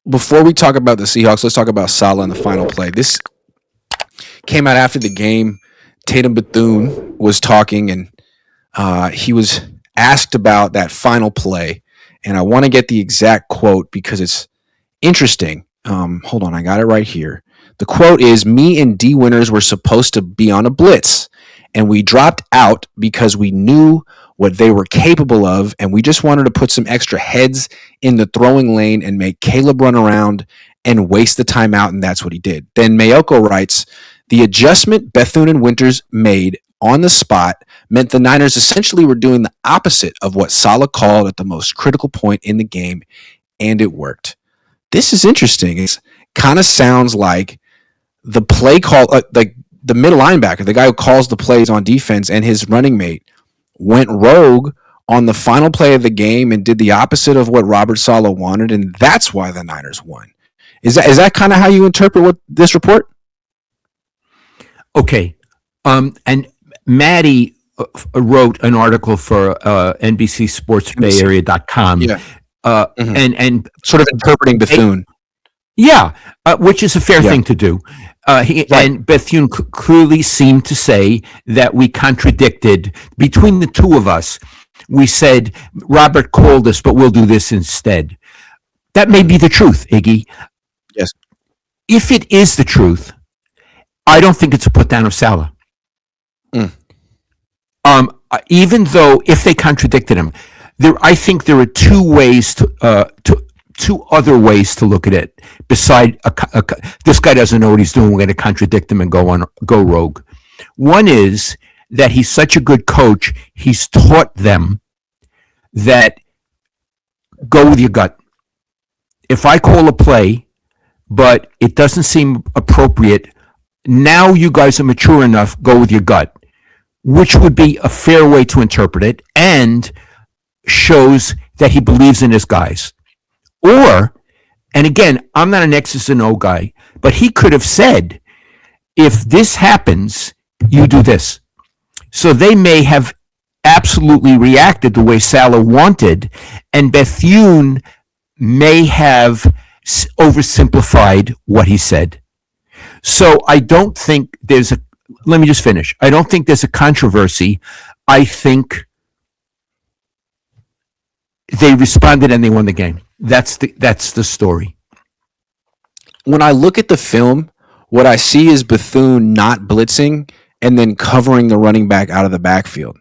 before we talk about the Seahawks, let's talk about Salah in the final play. This came out after the game. Tatum Bethune was talking, and he was asked about that final play. And I want to get the exact quote because it's interesting. Hold on, I got it right here. The quote is, "Me and D Winners were supposed to be on a blitz, and we dropped out because we knew what they were capable of, and we just wanted to put some extra heads in the throwing lane and make Caleb run around and waste the timeout, and that's what he did." Then Mayoko writes, "The adjustment Bethune and Winters made on the spot meant the Niners essentially were doing the opposite of what Salah called at the most critical point in the game, and it worked." This is interesting. It kind of sounds like the play call, like the middle linebacker, the guy who calls the plays on defense, and his running mate went rogue on the final play of the game and did the opposite of what Robert Saleh wanted, and that's why the Niners won. Is that kind of how you interpret what this report? Okay, and Maddie wrote an article for NBCSportsBayArea.com, and sort of interpreting Bethune. Which is a fair thing to do. And Bethune clearly seemed to say that we contradicted between the two of us. We said, Robert called us, but we'll do this instead. That may be the truth, Iggy. Yes. If it is the truth, I don't think it's a put down of Salah. Even though if they contradicted him, I think there are two other ways to look at it. Beside this guy doesn't know what he's doing, we're going to contradict him and go rogue. One is that he's such a good coach, he's taught them that go with your gut. If I call a play, but it doesn't seem appropriate, now you guys are mature enough, go with your gut, which would be a fair way to interpret it and shows that he believes in his guys. Or, and again, I'm not an X's and O guy, but he could have said, if this happens, you do this. So they may have absolutely reacted the way Salah wanted, and Bethune may have oversimplified what he said. So I don't think let me just finish. I don't think there's a controversy. I think they responded and they won the game. That's the story. When I look at the film, what I see is Bethune not blitzing and then covering the running back out of the backfield.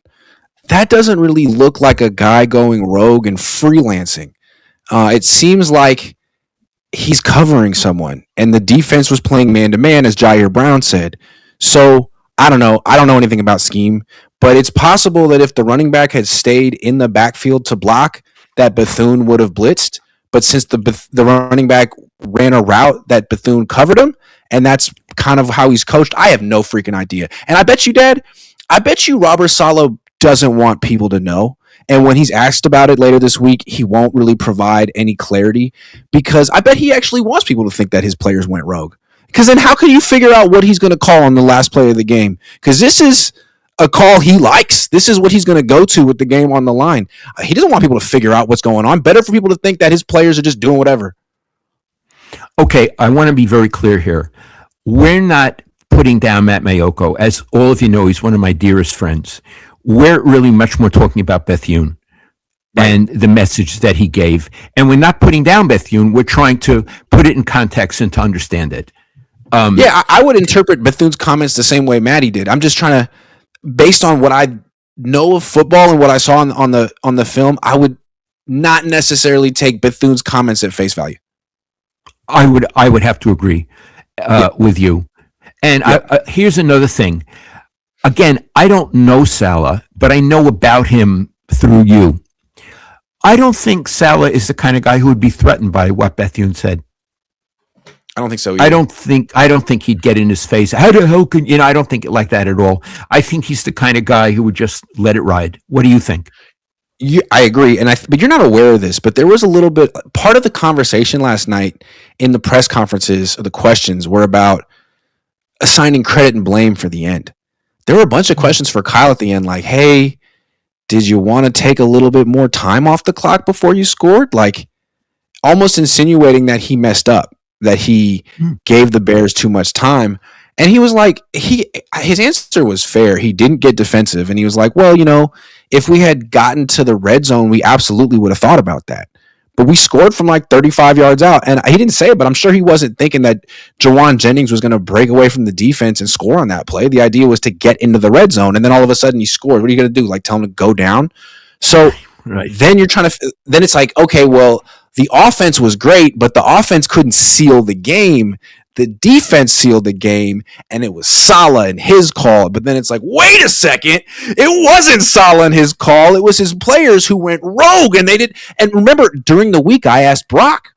That doesn't really look like a guy going rogue and freelancing. It seems like he's covering someone, and the defense was playing man-to-man, as Jair Brown said. So, I don't know. I don't know anything about scheme, but it's possible that if the running back had stayed in the backfield to block, that Bethune would have blitzed. But since the running back ran a route, that Bethune covered him, and that's kind of how he's coached, I have no freaking idea. And I bet you, Dad, Robert Saleh doesn't want people to know. And when he's asked about it later this week, he won't really provide any clarity because I bet he actually wants people to think that his players went rogue. Because then how can you figure out what he's going to call on the last play of the game? Because this is a call he likes. This is what he's going to go to with the game on the line. He doesn't want people to figure out what's going on. Better for people to think that his players are just doing whatever. Okay, I want to be very clear here. We're not putting down Matt Mayoko. As all of you know, he's one of my dearest friends. We're really much more talking about Bethune and the message that he gave. And we're not putting down Bethune. We're trying to put it in context and to understand it. I would interpret Bethune's comments the same way Maddie did. I'm just trying to, based on what I know of football and what I saw on the film, I would not necessarily take Bethune's comments at face value. I would have to agree with you. And here's another thing. Again, I don't know Salah, but I know about him through you. I don't think Salah is the kind of guy who would be threatened by what Bethune said. I don't think so either. I don't think he'd get in his face. How the hell can I don't think it like that at all. I think he's the kind of guy who would just let it ride. What do you think? I agree, but you're not aware of this. But there was a little bit part of the conversation last night in the press conferences. The questions were about assigning credit and blame for the end. There were a bunch of questions for Kyle at the end, like, "Hey, did you want to take a little bit more time off the clock before you scored?" Like, almost insinuating that he messed up, that he gave the Bears too much time. And he was like, his answer was fair. He didn't get defensive. And he was like, well, if we had gotten to the red zone, we absolutely would have thought about that. But we scored from like 35 yards out. And he didn't say it, but I'm sure he wasn't thinking that Jawan Jennings was going to break away from the defense and score on that play. The idea was to get into the red zone. And then all of a sudden he scored. What are you going to do? Like tell him to go down? So then then it's like, okay, well, the offense was great, but the offense couldn't seal the game. The defense sealed the game, and it was Saleh and his call. But then it's like, wait a second. It wasn't Saleh and his call. It was his players who went rogue, and they did. And remember, during the week, I asked Brock,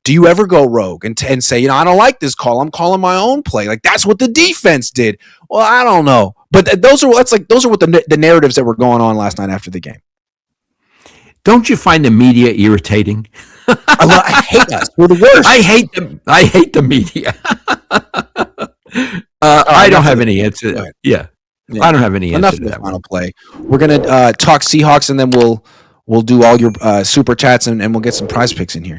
do you ever go rogue and say, I don't like this call. I'm calling my own play. Like, that's what the defense did. Well, I don't know. But those are what the narratives that were going on last night after the game. Don't you find the media irritating? I hate us. We're the worst. I hate the media. I don't have any answer. Yeah. I don't have any answer to that final play. We're gonna talk Seahawks, and then we'll do all your super chats, and we'll get some prize picks in here.